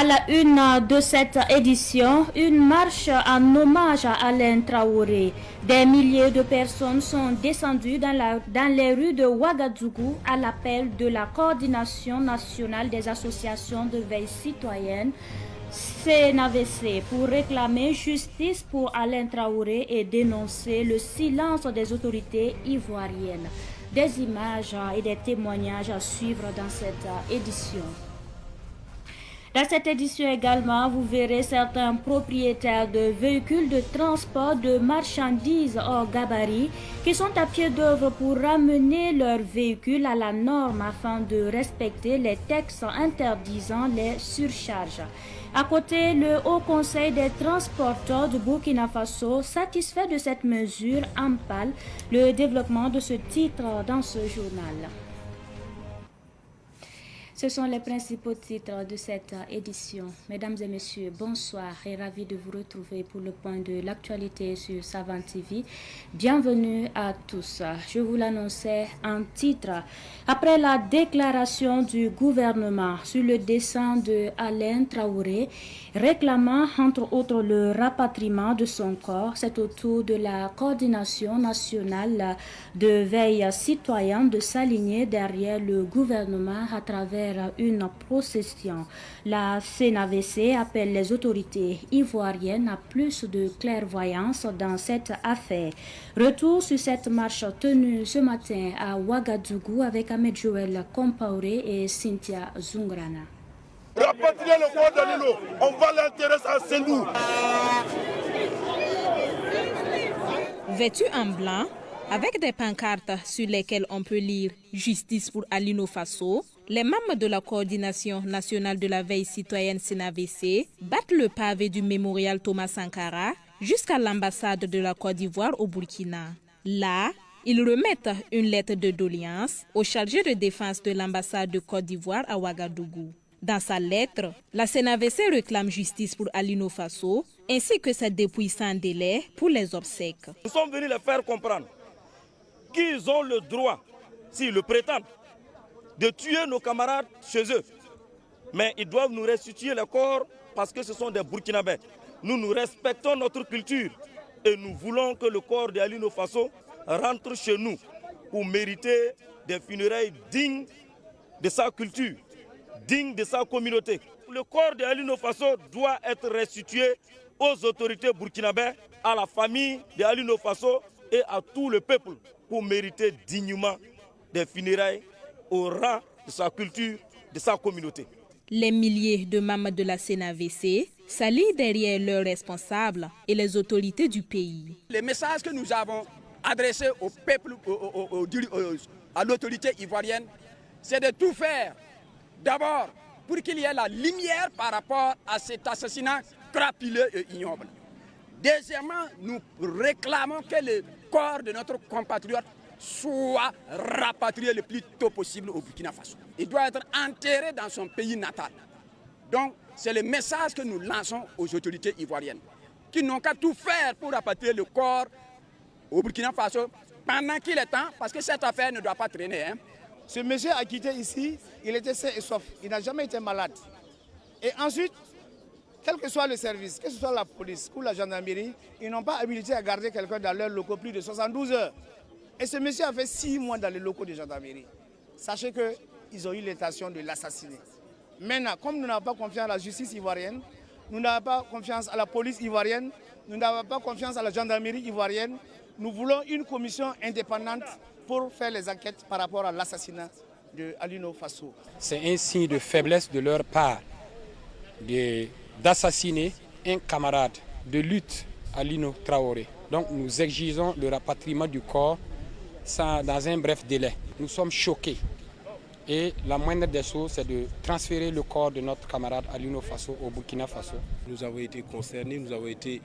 À la une de cette édition, une marche en hommage à Alain Traoré. Des milliers de personnes sont descendues dans les rues de Ouagadougou à l'appel de la Coordination nationale des associations de veille citoyenne, CNAVC, pour réclamer justice pour Alain Traoré et dénoncer le silence des autorités ivoiriennes. Des images et des témoignages à suivre dans cette édition. Dans cette édition également, vous verrez certains propriétaires de véhicules de transport de marchandises hors gabarit qui sont à pied d'œuvre pour ramener leurs véhicules à la norme afin de respecter les textes interdisant les surcharges. À côté, le Haut Conseil des transporteurs du Burkina Faso, satisfait de cette mesure, empale le développement de ce titre dans ce journal. Ce sont les principaux titres de cette édition. Mesdames et messieurs, bonsoir et ravi de vous retrouver pour le point de l'actualité sur Savane TV. Bienvenue à tous. Je vous l'annonçais en titre. Après la déclaration du gouvernement sur le décès de Alain Traoré, réclamant entre autres le rapatriement de son corps, c'est au tour de la Coordination nationale de veille citoyenne de s'aligner derrière le gouvernement à travers une procession. La CNAVC appelle les autorités ivoiriennes à plus de clairvoyance dans cette affaire. Retour sur cette marche tenue ce matin à Ouagadougou avec Ahmed Joël Compaoré et Cynthia Zungrana. Rapatrier le corps d'Alino, on va l'intéresser à Sendou. Vêtus en blanc, avec des pancartes sur lesquelles on peut lire « Justice pour Alino Faso », les membres de la Coordination nationale de la veille citoyenne CNAVC battent le pavé du mémorial Thomas Sankara jusqu'à l'ambassade de la Côte d'Ivoire au Burkina. Là, ils remettent une lettre de doléance au chargé de défense de l'ambassade de Côte d'Ivoire à Ouagadougou. Dans sa lettre, la CNAVC réclame justice pour Alino Faso ainsi que ses dépouilles sans délai pour les obsèques. Nous sommes venus les faire comprendre qu'ils ont le droit, s'ils le prétendent, de tuer nos camarades chez eux. Mais ils doivent nous restituer le corps parce que ce sont des Burkinabés. Nous respectons notre culture et nous voulons que le corps d'Alino Faso rentre chez nous pour mériter des funérailles dignes de sa culture, dignes de sa communauté. Le corps d'Alino Faso doit être restitué aux autorités burkinabées, à la famille d'Alino Faso et à tout le peuple pour mériter dignement des funérailles au rang de sa culture, de sa communauté. Les milliers de membres de la CNAVC s'allient derrière leurs responsables et les autorités du pays. Les messages que nous avons adressés au peuple, à l'autorité ivoirienne, c'est de tout faire. D'abord, pour qu'il y ait la lumière par rapport à cet assassinat crapuleux et ignoble. Deuxièmement, nous réclamons que le corps de notre compatriote soit rapatrié le plus tôt possible au Burkina Faso. Il doit être enterré dans son pays natal. Donc, c'est le message que nous lançons aux autorités ivoiriennes, qui n'ont qu'à tout faire pour rapatrier le corps au Burkina Faso pendant qu'il est temps, parce que cette affaire ne doit pas traîner. Ce monsieur a quitté ici, il était sain et sauf, il n'a jamais été malade. Et ensuite, quel que soit le service, que ce soit la police ou la gendarmerie, ils n'ont pas habilité à garder quelqu'un dans leurs locaux plus de 72 heures. Et ce monsieur a fait 6 mois dans les locaux de gendarmerie. Sachez qu'ils ont eu l'intention de l'assassiner. Maintenant, comme nous n'avons pas confiance à la justice ivoirienne, nous n'avons pas confiance à la police ivoirienne, nous n'avons pas confiance à la gendarmerie ivoirienne, nous voulons une commission indépendante pour faire les enquêtes par rapport à l'assassinat de Alino Faso. C'est un signe de faiblesse de leur part d'assassiner un camarade de lutte, Alino Traoré. Donc nous exigeons le rapatriement du corps dans un bref délai. Nous sommes choqués et la moindre des choses, c'est de transférer le corps de notre camarade Alino Faso au Burkina Faso. Nous avons été concernés, nous avons été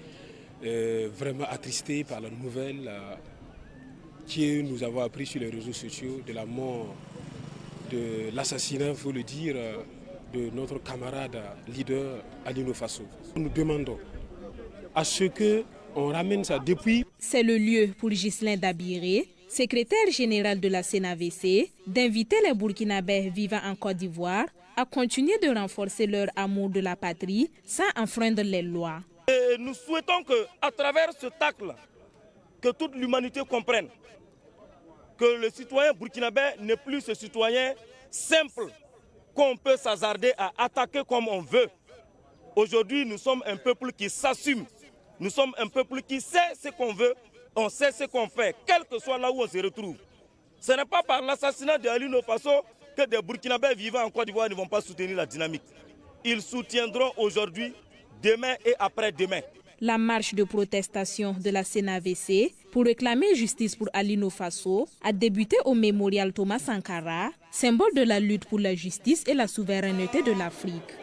vraiment attristés par la nouvelle que nous avons appris sur les réseaux sociaux de la mort, de l'assassinat, il faut le dire, de notre camarade leader Alino Faso. Nous demandons à ce qu'on ramène sa dépouille. C'est le lieu pour Ghislain Dabiré, secrétaire général de la CNAVC, d'inviter les Burkinabés vivant en Côte d'Ivoire à continuer de renforcer leur amour de la patrie sans enfreindre les lois. Et nous souhaitons qu'à travers ce tacle, que toute l'humanité comprenne que le citoyen burkinabé n'est plus ce citoyen simple qu'on peut s'hasarder à attaquer comme on veut. Aujourd'hui, nous sommes un peuple qui s'assume. Nous sommes un peuple qui sait ce qu'on veut, on sait ce qu'on fait, quel que soit là où on se retrouve. Ce n'est pas par l'assassinat de Ali Faso que des Burkinabés vivant en Côte d'Ivoire ne vont pas soutenir la dynamique. Ils soutiendront aujourd'hui, demain et après-demain. La marche de protestation de la CNAVC pour réclamer justice pour Ali Faso a débuté au mémorial Thomas Sankara, symbole de la lutte pour la justice et la souveraineté de l'Afrique.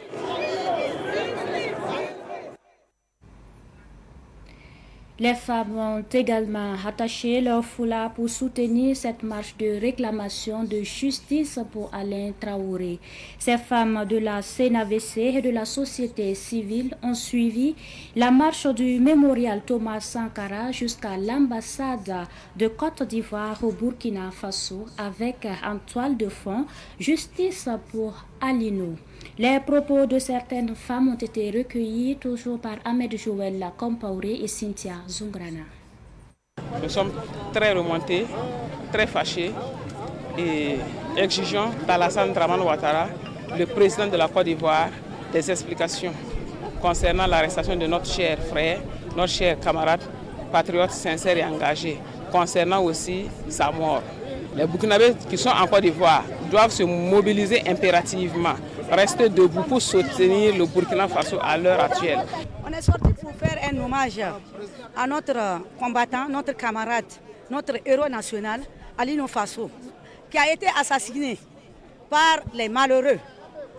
Les femmes ont également attaché leur foulard pour soutenir cette marche de réclamation de justice pour Alain Traoré. Ces femmes de la CNAVC et de la société civile ont suivi la marche du mémorial Thomas Sankara jusqu'à l'ambassade de Côte d'Ivoire au Burkina Faso avec en toile de fond « Justice pour Alino ». Les propos de certaines femmes ont été recueillis toujours par Ahmed Joël Compaoré et Cynthia Zungrana. Nous sommes très remontés, très fâchés et exigeons d'Alassane Dramane Ouattara, le président de la Côte d'Ivoire, des explications concernant l'arrestation de notre cher frère, notre cher camarade, patriote sincère et engagé, concernant aussi sa mort. Les Burkinabés qui sont en Côte d'Ivoire doivent se mobiliser impérativement, rester debout pour soutenir le Burkina Faso à l'heure actuelle. On est sorti pour faire un hommage à notre combattant, notre camarade, notre héros national, Ali Faso, qui a été assassiné par les malheureux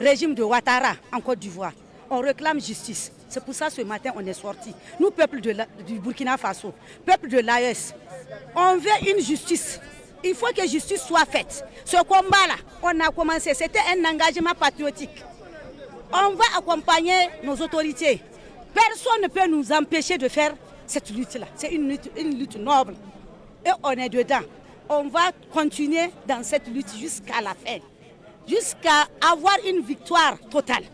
régimes de Ouattara en Côte d'Ivoire. On réclame justice. C'est pour ça ce matin on est sorti. Nous, peuple du Burkina Faso, peuple de l'AES, on veut une justice. Il faut que justice soit faite. Ce combat-là, on a commencé, c'était un engagement patriotique. On va accompagner nos autorités. Personne ne peut nous empêcher de faire cette lutte-là. C'est une lutte noble. Et on est dedans. On va continuer dans cette lutte jusqu'à la fin. Jusqu'à avoir une victoire totale.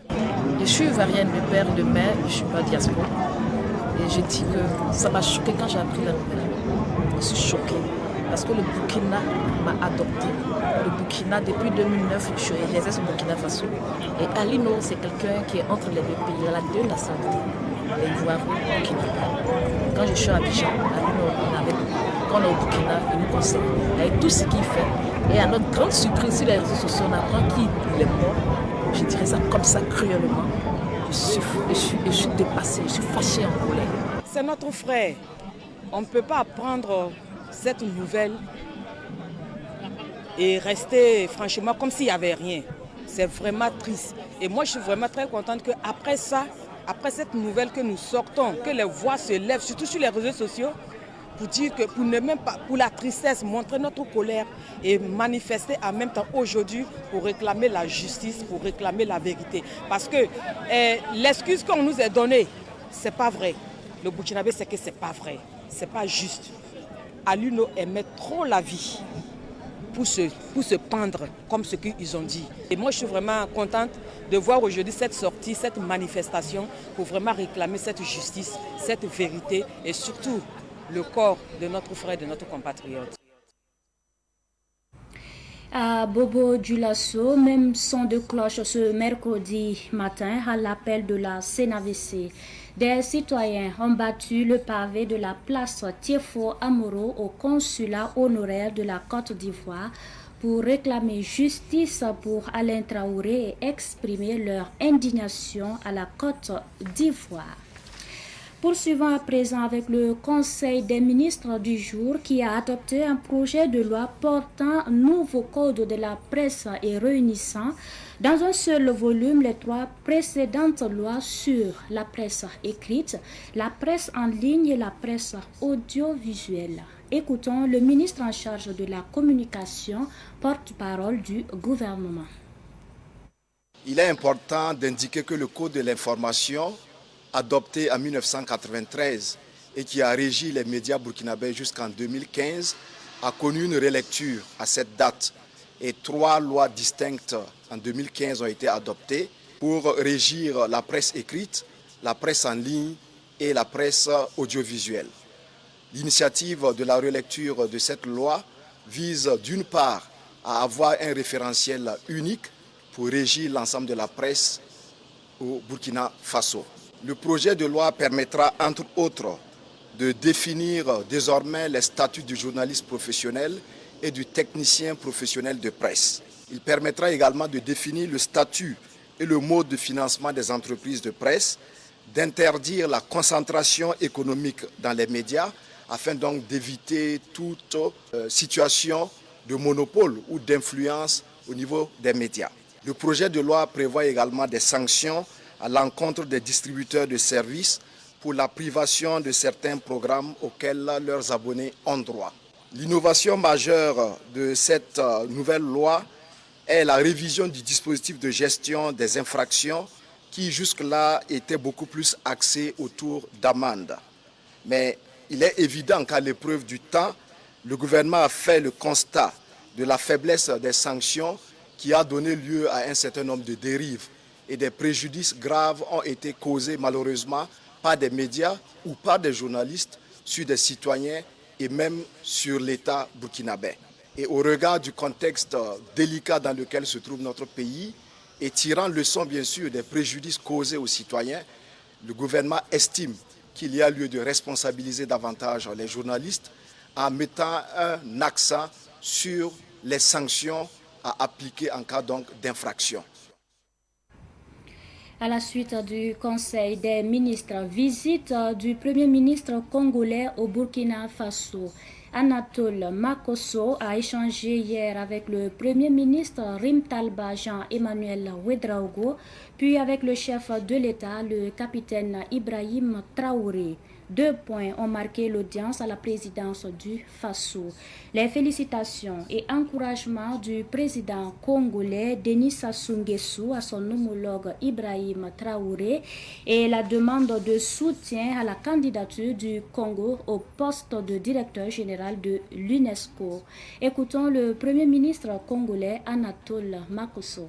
Je suis ivoirienne de père, de mère, je ne suis pas diaspora. Et je dis que ça m'a choqué quand j'ai appris la nouvelle. Je suis choquée. Parce que le Burkina m'a adopté. Le Burkina, depuis 2009, j'exerce au Burkina Faso. Et Alino, c'est quelqu'un qui est entre les deux pays. Il a deux nationalités, les Ivoiriens et le Burkina. Quand je suis à Abidjan, Alino, quand on est au Burkina, il nous conseille. Avec tout ce qu'il fait. Et à notre grande surprise sur les réseaux sociaux, on apprend qu'il est mort. Je dirais ça comme ça, cruellement. Je suis dépassée, je suis fâchée en colère. C'est notre frère. On ne peut pas prendre cette nouvelle et rester franchement comme s'il n'y avait rien. C'est vraiment triste. Et moi, je suis vraiment très contente qu'après ça, après cette nouvelle que nous sortons, que les voix se lèvent, surtout sur les réseaux sociaux, pour dire que pour ne même pas, pour la tristesse, montrer notre colère et manifester en même temps aujourd'hui pour réclamer la justice, pour réclamer la vérité. Parce que l'excuse qu'on nous a donnée, c'est pas vrai. Le Burkinabé, c'est que c'est pas vrai, c'est pas juste. Alino aimait trop la vie pour se pendre, comme ce qu'ils ont dit. Et moi, je suis vraiment contente de voir aujourd'hui cette sortie, cette manifestation pour vraiment réclamer cette justice, cette vérité et surtout le corps de notre frère, de notre compatriote. À Bobo Dioulasso, même son de cloche ce mercredi matin à l'appel de la CNAVC. Des citoyens ont battu le pavé de la place Tiefo Amoro au consulat honoraire de la Côte d'Ivoire pour réclamer justice pour Alain Traoré et exprimer leur indignation à la Côte d'Ivoire. Poursuivons à présent avec le Conseil des ministres du jour qui a adopté un projet de loi portant nouveau code de la presse et réunissant dans un seul volume les trois précédentes lois sur la presse écrite, la presse en ligne et la presse audiovisuelle. Écoutons le ministre en charge de la communication, porte-parole du gouvernement. Il est important d'indiquer que le code de l'information adopté en 1993 et qui a régi les médias burkinabés jusqu'en 2015 a connu une relecture à cette date. et 3 lois distinctes en 2015 ont été adoptées pour régir la presse écrite, la presse en ligne et la presse audiovisuelle. L'initiative de la relecture de cette loi vise d'une part à avoir un référentiel unique pour régir l'ensemble de la presse au Burkina Faso. Le projet de loi permettra entre autres de définir désormais les statuts du journaliste professionnel et du technicien professionnel de presse. Il permettra également de définir le statut et le mode de financement des entreprises de presse, d'interdire la concentration économique dans les médias afin donc d'éviter toute situation de monopole ou d'influence au niveau des médias. Le projet de loi prévoit également des sanctions à l'encontre des distributeurs de services pour la privation de certains programmes auxquels leurs abonnés ont droit. L'innovation majeure de cette nouvelle loi est la révision du dispositif de gestion des infractions qui jusque-là était beaucoup plus axé autour d'amendes. Mais il est évident qu'à l'épreuve du temps, le gouvernement a fait le constat de la faiblesse des sanctions qui a donné lieu à un certain nombre de dérives et des préjudices graves ont été causés malheureusement par des médias ou par des journalistes sur des citoyens et même sur l'État burkinabé. Et au regard du contexte délicat dans lequel se trouve notre pays et tirant leçon bien sûr des préjudices causés aux citoyens, le gouvernement estime qu'il y a lieu de responsabiliser davantage les journalistes en mettant un accent sur les sanctions à appliquer en cas d'infraction. À la suite du Conseil des ministres, visite du Premier ministre congolais au Burkina Faso. Anatole Makosso a échangé hier avec le Premier ministre Rimtalba Jean-Emmanuel Ouédraogo, puis avec le chef de l'État, le capitaine Ibrahim Traoré. 2 points ont marqué l'audience à la présidence du Faso. Les félicitations et encouragements du président congolais Denis Sassou Nguesso à son homologue Ibrahim Traoré et la demande de soutien à la candidature du Congo au poste de directeur général de l'UNESCO. Écoutons le Premier ministre congolais Anatole Makosso.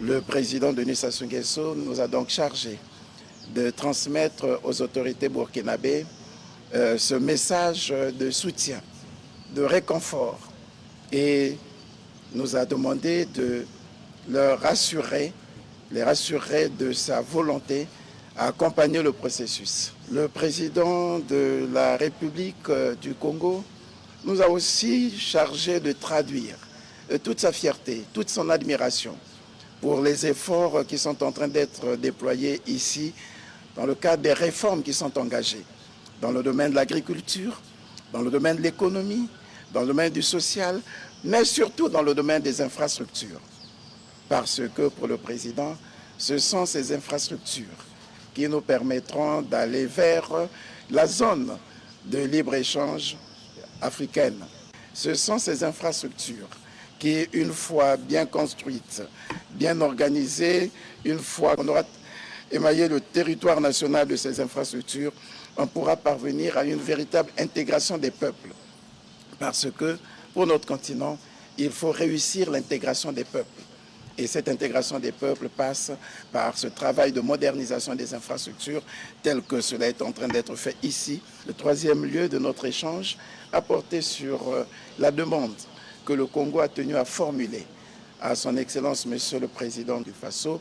Le président Denis Sassou Nguesso nous a donc chargé de transmettre aux autorités burkinabées ce message de soutien, de réconfort, et nous a demandé de les rassurer de sa volonté à accompagner le processus. Le président de la République du Congo nous a aussi chargé de traduire toute sa fierté, toute son admiration pour les efforts qui sont en train d'être déployés ici dans le cadre des réformes qui sont engagées dans le domaine de l'agriculture, dans le domaine de l'économie, dans le domaine du social, mais surtout dans le domaine des infrastructures. Parce que pour le président, ce sont ces infrastructures qui nous permettront d'aller vers la zone de libre-échange africaine. Ce sont ces infrastructures qui, une fois bien construites, bien organisées, une fois qu'on aura émailler le territoire national de ces infrastructures, on pourra parvenir à une véritable intégration des peuples. Parce que pour notre continent, il faut réussir l'intégration des peuples. Et cette intégration des peuples passe par ce travail de modernisation des infrastructures tel que cela est en train d'être fait ici. Le troisième lieu de notre échange a porté sur la demande que le Congo a tenu à formuler à son Excellence, Monsieur le Président du Faso,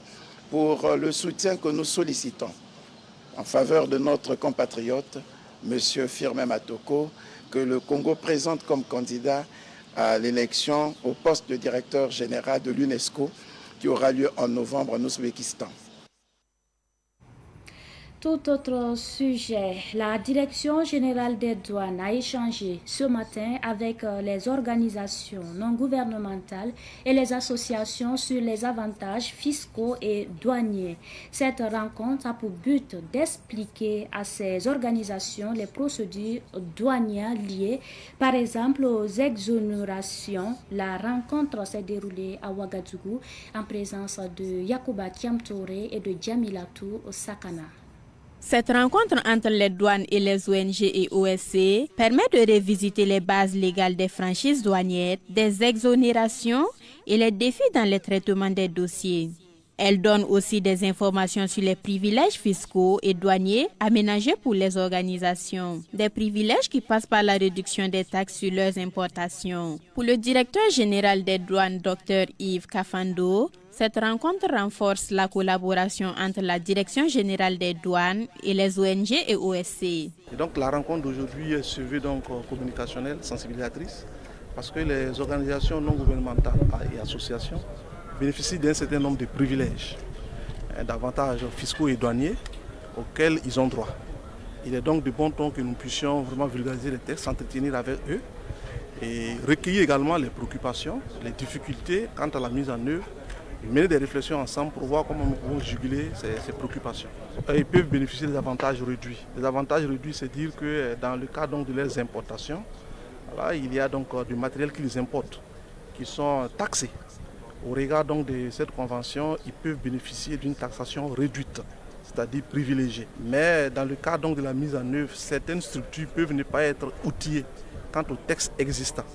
pour le soutien que nous sollicitons en faveur de notre compatriote, M. Firmin Matoko, que le Congo présente comme candidat à l'élection au poste de directeur général de l'UNESCO qui aura lieu en novembre en Ouzbékistan. Tout autre sujet, la Direction générale des douanes a échangé ce matin avec les organisations non gouvernementales et les associations sur les avantages fiscaux et douaniers. Cette rencontre a pour but d'expliquer à ces organisations les procédures douanières liées, par exemple, aux exonérations. La rencontre s'est déroulée à Ouagadougou en présence de Yacouba Thiamtouré et de Djamilatou Sakana. Cette rencontre entre les douanes et les ONG et OSC permet de revisiter les bases légales des franchises douanières, des exonérations et les défis dans le traitement des dossiers. Elle donne aussi des informations sur les privilèges fiscaux et douaniers aménagés pour les organisations. Des privilèges qui passent par la réduction des taxes sur leurs importations. Pour le directeur général des douanes, Dr Yves Kafando, cette rencontre renforce la collaboration entre la Direction générale des douanes et les ONG et OSC. Et donc la rencontre d'aujourd'hui est suivie donc communicationnelle, sensibilisatrice, parce que les organisations non gouvernementales et associations bénéficient d'un certain nombre de privilèges, d'avantages fiscaux et douaniers auxquels ils ont droit. Il est donc de bon ton que nous puissions vraiment vulgariser les textes, s'entretenir avec eux et recueillir également les préoccupations, les difficultés quant à la mise en œuvre, et mener des réflexions ensemble pour voir comment nous pouvons juguler ces préoccupations. Ils peuvent bénéficier des avantages réduits. Les avantages réduits, c'est dire que dans le cas donc de leurs importations, voilà, il y a donc du matériel qu'ils importent, qui sont taxés. Au regard donc de cette convention, ils peuvent bénéficier d'une taxation réduite, c'est-à-dire privilégiée. Mais dans le cas donc de la mise en œuvre, certaines structures peuvent ne pas être outillées quant aux textes existants.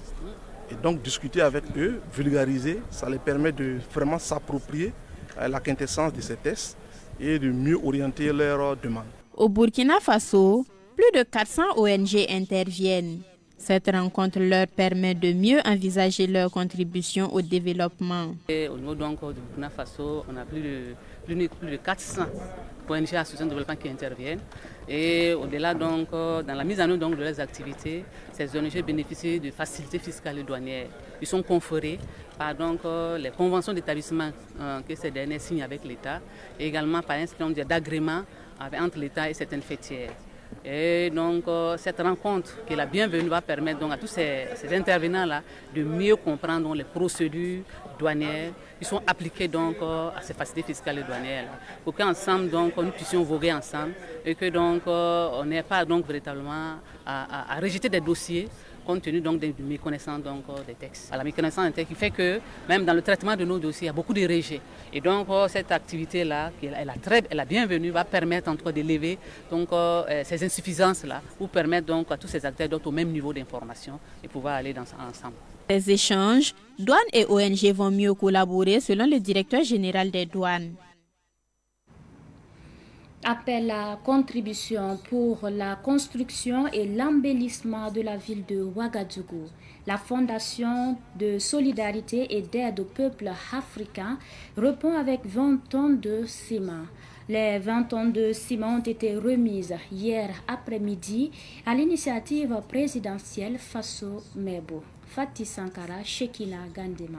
Et donc discuter avec eux, vulgariser, ça les permet de vraiment s'approprier la quintessence de ces textes et de mieux orienter leurs demandes. Au Burkina Faso, plus de 400 ONG interviennent. Cette rencontre leur permet de mieux envisager leur contribution au développement. Et au niveau donc du Burkina Faso, on a plus de 400 ONG associations de développement qui interviennent. Et au-delà donc, dans la mise en œuvre donc, de leurs activités, ces ONG bénéficient de facilités fiscales et douanières. Ils sont conforés par donc, les conventions d'établissement que ces derniers signent avec l'État et également par un certain nombre d'agréments entre l'État et certaines fêtières. Et donc cette rencontre qui est la bienvenue va permettre donc à tous ces intervenants-là de mieux comprendre donc, les procédures douanières qui sont appliquées donc à ces facilités fiscales et douanières pour qu'ensemble donc nous puissions voguer ensemble et que donc on n'ait pas donc véritablement à rejeter des dossiers compte tenu donc de méconnaissance donc des textes. La méconnaissance des textes qui fait que même dans le traitement de nos dossiers, il y a beaucoup de rejets. Et donc cette activité-là, elle a bienvenue, va permettre en tout cas de lever donc ces insuffisances-là, pour permettre donc à tous ces acteurs d'être au même niveau d'information et pouvoir aller ensemble. Les échanges, douanes et ONG vont mieux collaborer selon le directeur général des douanes. Appelle à contribution pour la construction et l'embellissement de la ville de Ouagadougou. La Fondation de solidarité et d'aide au peuple africain répond avec 20 tonnes de ciment. Les 20 tonnes de ciment ont été remises hier après-midi à l'initiative présidentielle Faso Mebo. Fatih Sankara, Shekina Gandema.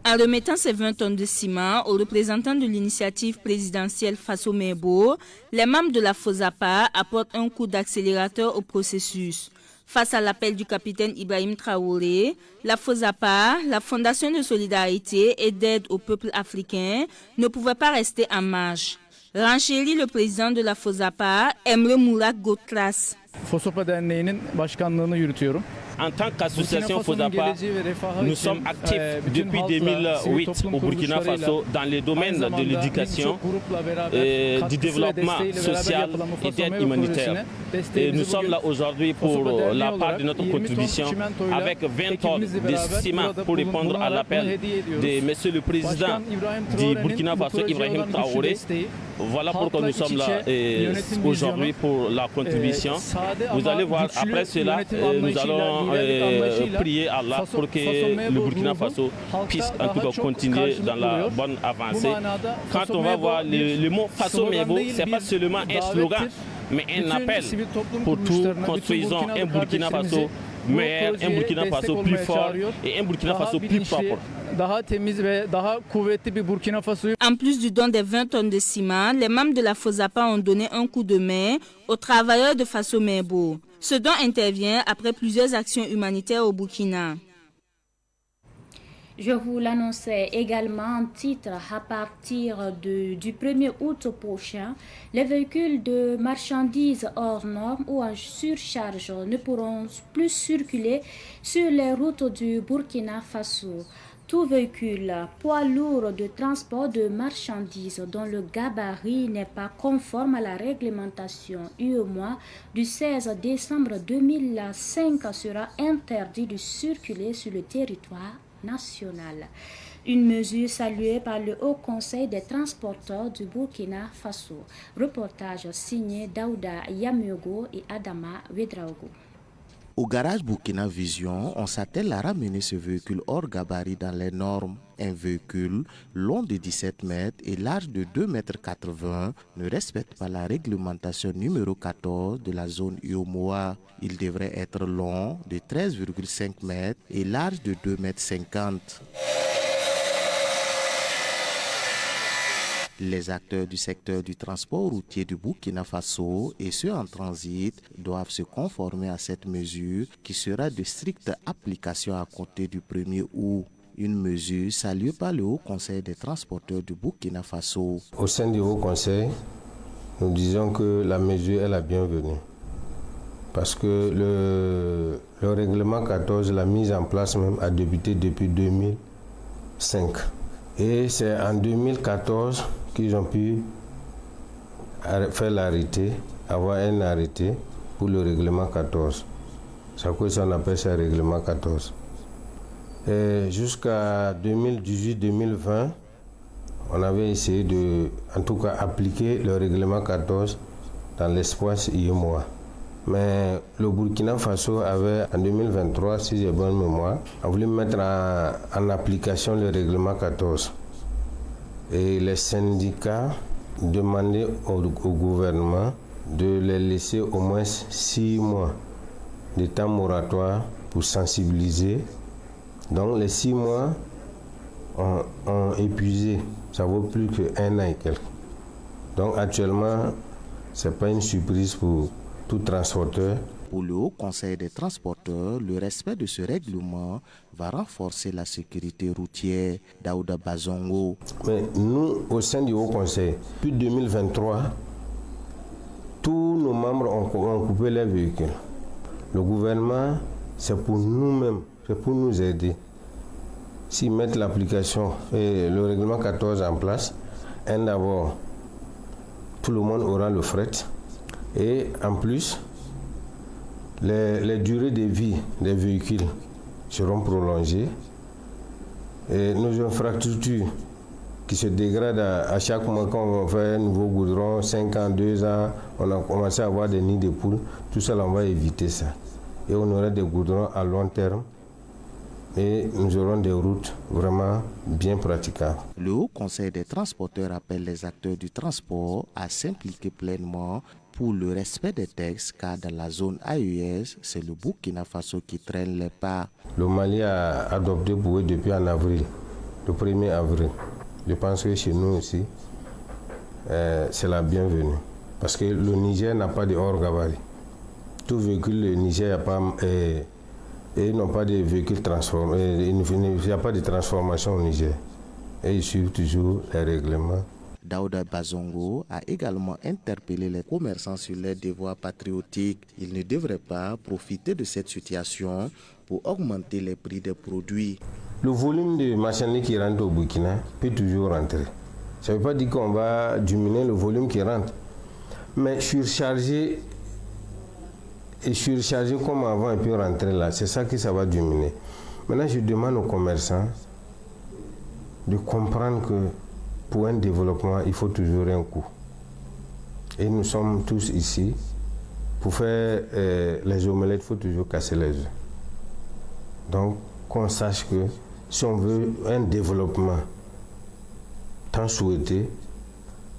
En remettant ces 20 tonnes de ciment aux représentants de l'initiative présidentielle Faso Mebo, les membres de la FOSAPA apportent un coup d'accélérateur au processus. Face à l'appel du capitaine Ibrahim Traoré, la FOSAPA, la Fondation de solidarité et d'aide au peuple africain, ne pouvait pas rester en marge. Renchérit le président de la FOSAPA, Emre Mourak Gotras. FOSAPA Derneği'nin başkanlığını yürütüyorum. En tant qu'association FOSAPA, nous sommes actifs depuis 2008 au Burkina Faso dans les domaines de l'éducation, du développement social et d'aide humanitaire. Et nous sommes là aujourd'hui pour la part de notre contribution avec 20 tonnes de ciment pour répondre à l'appel de Monsieur le Président du Burkina Faso, Ibrahim Traoré. Voilà pourquoi nous sommes là aujourd'hui pour la contribution. Vous allez voir, après cela, nous allons prier Allah pour que le Burkina Faso puisse en tout cas continuer dans la bonne avancée. Quand on va voir le mot Faso Mebo, ce n'est pas seulement un slogan, mais un appel pour tout. Construisons un Burkina Faso meilleur, un Burkina Faso plus fort et un Burkina Faso plus propre. En plus du don des 20 tonnes de ciment, les membres de la FOSAPA ont donné un coup de main aux travailleurs de Faso Mebo. Ce don intervient après plusieurs actions humanitaires au Burkina. Je vous l'annonçais également en titre, à partir du 1er août prochain, les véhicules de marchandises hors normes ou en surcharge ne pourront plus circuler sur les routes du Burkina Faso. Tout véhicule poids lourd de transport de marchandises dont le gabarit n'est pas conforme à la réglementation UEMOA du 16 décembre 2005 sera interdit de circuler sur le territoire national. Une mesure saluée par le Haut Conseil des transporteurs du Burkina Faso. Reportage signé Daouda Yamiogo et Adama Wedraogo. Au garage Burkina Vision, on s'attelle à ramener ce véhicule hors gabarit dans les normes. Un véhicule long de 17 mètres et large de 2,80 mètres ne respecte pas la réglementation numéro 14 de la zone UEMOA. Il devrait être long de 13,5 mètres et large de 2,50 mètres. Les acteurs du secteur du transport routier du Burkina Faso et ceux en transit doivent se conformer à cette mesure qui sera de stricte application à compter du 1er août. Une mesure saluée par le Haut Conseil des transporteurs du Burkina Faso. Au sein du Haut Conseil, nous disons que la mesure est la bienvenue. Parce que le règlement 14, la mise en place même, a débuté depuis 2005. Et c'est en 2014 qu'ils ont pu faire l'arrêté, avoir un arrêté pour le règlement 14. C'est à quoi on appelle ça règlement 14. Et jusqu'à 2018-2020, on avait essayé de, en tout cas, appliquer le règlement 14 dans l'espace UEMOA. Mais le Burkina Faso avait, en 2023, si j'ai bonne mémoire, a voulu mettre en application le règlement 14. Et les syndicats demandaient au gouvernement de les laisser au moins 6 mois de temps moratoire pour sensibiliser. Donc les 6 mois ont épuisé, ça vaut plus qu'un an et quelques. Donc actuellement, ce n'est pas une surprise pour tout transporteur. Pour le Haut Conseil des transporteurs, le respect de ce règlement va renforcer la sécurité routière. Daouda Bazongo. Mais nous, au sein du Haut Conseil, depuis 2023, tous nos membres ont coupé les véhicules. Le gouvernement, c'est pour nous-mêmes, c'est pour nous aider. S'ils mettent l'application et le règlement 14 en place, d'abord, tout le monde aura le fret. Et en plus, les durées de vie des véhicules seront prolongées. Et nos infrastructures qui se dégradent à chaque mois quand on fait un nouveau goudron, 5 ans, 2 ans, on a commencé à avoir des nids de poules. Tout ça, on va éviter ça. Et on aura des goudrons à long terme. Et nous aurons des routes vraiment bien praticables. Le Haut Conseil des transporteurs appelle les acteurs du transport à s'impliquer pleinement pour le respect des textes, car dans la zone AES, c'est le Burkina Faso qui traîne les pas. Le Mali a adopté pour eux depuis en avril, le 1er avril. Je pense que chez nous aussi, c'est la bienvenue. Parce que le Niger n'a pas de hors-gabarit. Tout véhicule, le Niger n'a pas... Et ils n'ont pas de véhicules transformés, il n'y a pas de transformation au Niger. Et ils suivent toujours les règlements. Daouda Bazongo a également interpellé les commerçants sur les devoirs patriotiques. Ils ne devraient pas profiter de cette situation pour augmenter les prix des produits. Le volume de marchandises qui rentre au Burkina peut toujours rentrer. Ça ne veut pas dire qu'on va diminuer le volume qui rentre. Mais surcharger comme avant et puis rentrer là, c'est ça que ça va diminuer. Maintenant, je demande aux commerçants de comprendre que pour un développement, il faut toujours un coût. Et nous sommes tous ici. Pour faire les omelettes, il faut toujours casser les œufs. Donc, qu'on sache que si on veut un développement tant souhaité,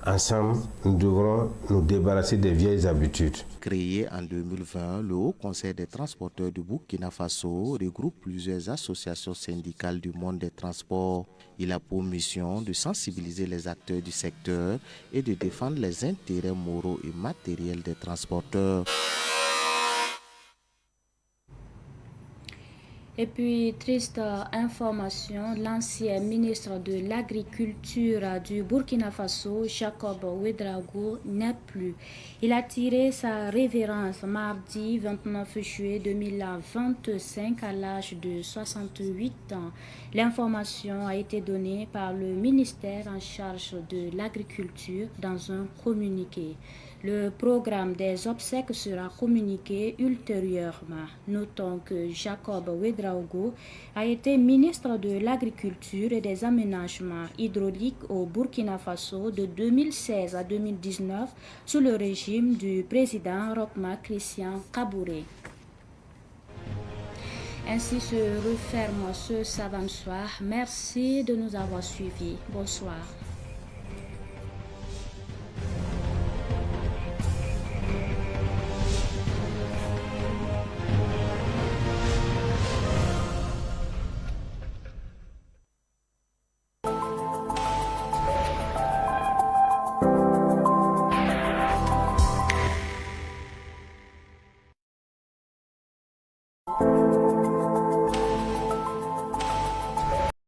ensemble, nous devrons nous débarrasser des vieilles habitudes. Créé en 2020, le Haut Conseil des transporteurs du Burkina Faso regroupe plusieurs associations syndicales du monde des transports. Il a pour mission de sensibiliser les acteurs du secteur et de défendre les intérêts moraux et matériels des transporteurs. Et puis, triste information, l'ancien ministre de l'Agriculture du Burkina Faso, Jacob Ouédraogo, n'est plus. Il a tiré sa révérence mardi 29 juillet 2025 à l'âge de 68 ans. L'information a été donnée par le ministère en charge de l'Agriculture dans un communiqué. Le programme des obsèques sera communiqué ultérieurement. Notons que Jacob Ouédraogo a été ministre de l'Agriculture et des Aménagements hydrauliques au Burkina Faso de 2016 à 2019 sous le régime du président Roch Marc Christian Kaboré. Ainsi se referme ce Savant Soir. Merci de nous avoir suivis. Bonsoir.